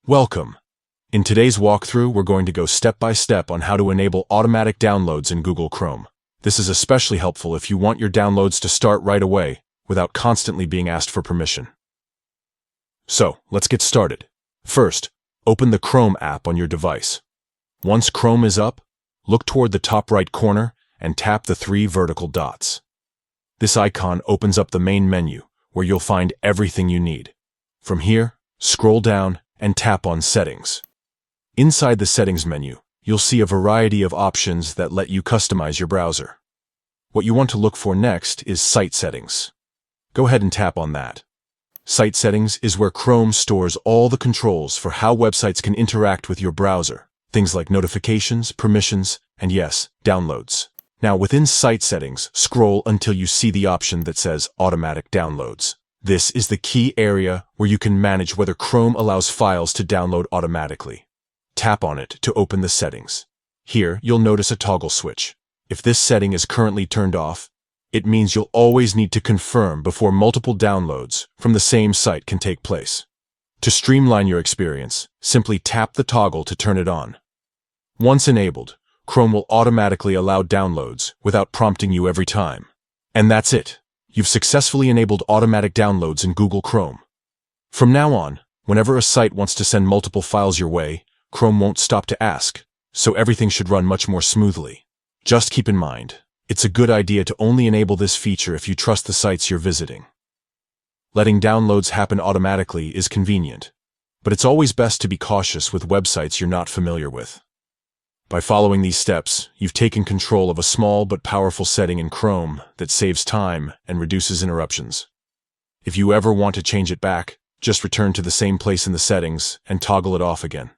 Welcome. In today's walkthrough, we're going to go step by step on how to enable automatic downloads in Google Chrome. This is especially helpful if you want your downloads to start right away without constantly being asked for permission. So, let's get started. First, open the Chrome app on your device. Once Chrome is up, look toward the top right corner and tap the 3 vertical dots. This icon opens up the main menu, where you'll find everything you need. From here, scroll down and tap on Settings. Inside the Settings menu, you'll see a variety of options that let you customize your browser. What you want to look for next is Site Settings. Go ahead and tap on that. Site Settings is where Chrome stores all the controls for how websites can interact with your browser, things like notifications, permissions, and yes, downloads. Now, within Site Settings, scroll until you see the option that says Automatic Downloads. This is the key area where you can manage whether Chrome allows files to download automatically. Tap on it to open the settings. Here, you'll notice a toggle switch. If this setting is currently turned off, it means you'll always need to confirm before multiple downloads from the same site can take place. To streamline your experience, simply tap the toggle to turn it on. Once enabled, Chrome will automatically allow downloads without prompting you every time. And that's it. You've successfully enabled automatic downloads in Google Chrome. From now on, whenever a site wants to send multiple files your way, Chrome won't stop to ask, so everything should run much more smoothly. Just keep in mind, it's a good idea to only enable this feature if you trust the sites you're visiting. Letting downloads happen automatically is convenient, but it's always best to be cautious with websites you're not familiar with. By following these steps, you've taken control of a small but powerful setting in Chrome that saves time and reduces interruptions. If you ever want to change it back, just return to the same place in the settings and toggle it off again.